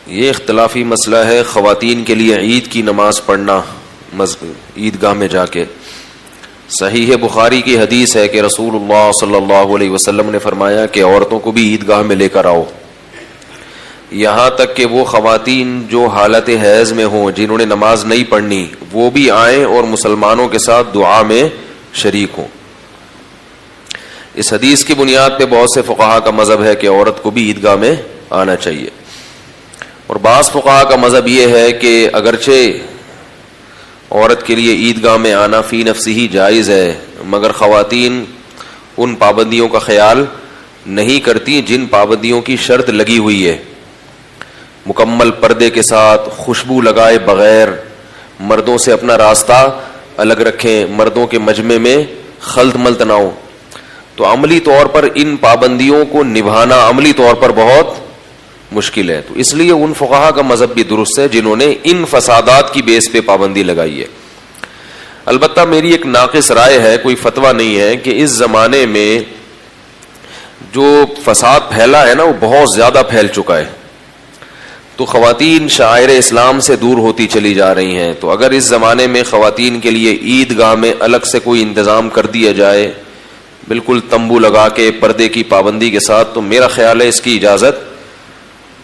یہ اختلافی مسئلہ ہے خواتین کے لیے عید کی نماز پڑھنا عیدگاہ میں جا کے. صحیح بخاری کی حدیث ہے کہ رسول اللہ صلی اللہ علیہ وسلم نے فرمایا کہ عورتوں کو بھی عیدگاہ میں لے کر آؤ، یہاں تک کہ وہ خواتین جو حالت حیض میں ہوں، جنہوں نے نماز نہیں پڑھنی، وہ بھی آئیں اور مسلمانوں کے ساتھ دعا میں شریک ہوں. اس حدیث کی بنیاد پہ بہت سے فقہا کا مذہب ہے کہ عورت کو بھی عیدگاہ میں آنا چاہیے، اور بعض فقہا کا مذہب یہ ہے کہ اگرچہ عورت کے لیے عیدگاہ میں آنا فی نفسی ہی جائز ہے، مگر خواتین ان پابندیوں کا خیال نہیں کرتی جن پابندیوں کی شرط لگی ہوئی ہے. مکمل پردے کے ساتھ، خوشبو لگائے بغیر، مردوں سے اپنا راستہ الگ رکھیں، مردوں کے مجمع میں خلط ملط نہ ہو. تو عملی طور پر ان پابندیوں کو نبھانا عملی طور پر بہت مشکل ہے. تو اس لیے ان فقہا کا مذہب بھی درست ہے جنہوں نے ان فسادات کی بیس پہ پابندی لگائی ہے. البتہ میری ایک ناقص رائے ہے، کوئی فتویٰ نہیں ہے، کہ اس زمانے میں جو فساد پھیلا ہے نا وہ بہت زیادہ پھیل چکا ہے، تو خواتین شاعر اسلام سے دور ہوتی چلی جا رہی ہیں. تو اگر اس زمانے میں خواتین کے لیے عیدگاہ میں الگ سے کوئی انتظام کر دیا جائے، بالکل تمبو لگا کے پردے کی پابندی کے ساتھ، تو میرا خیال ہے اس کی اجازت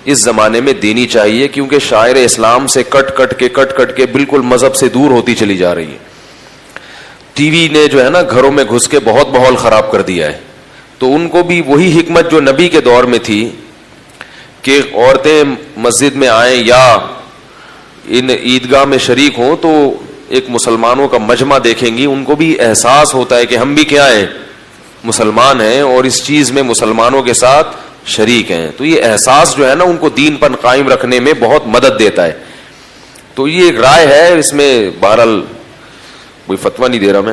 اس زمانے میں دینی چاہیے، کیونکہ شاعر اسلام سے کٹ کٹ کے بالکل مذہب سے دور ہوتی چلی جا رہی ہے. ٹی وی نے جو ہے نا گھروں میں گھس کے بہت ماحول خراب کر دیا ہے. تو ان کو بھی وہی حکمت جو نبی کے دور میں تھی کہ عورتیں مسجد میں آئیں یا ان عیدگاہ میں شریک ہوں تو ایک مسلمانوں کا مجمع دیکھیں گی، ان کو بھی احساس ہوتا ہے کہ ہم بھی کیا ہیں، مسلمان ہیں، اور اس چیز میں مسلمانوں کے ساتھ شریک ہیں. تو یہ احساس جو ہے نا ان کو دین پر قائم رکھنے میں بہت مدد دیتا ہے. تو یہ ایک رائے ہے، اس میں بہرحال کوئی فتویٰ نہیں دے رہا میں.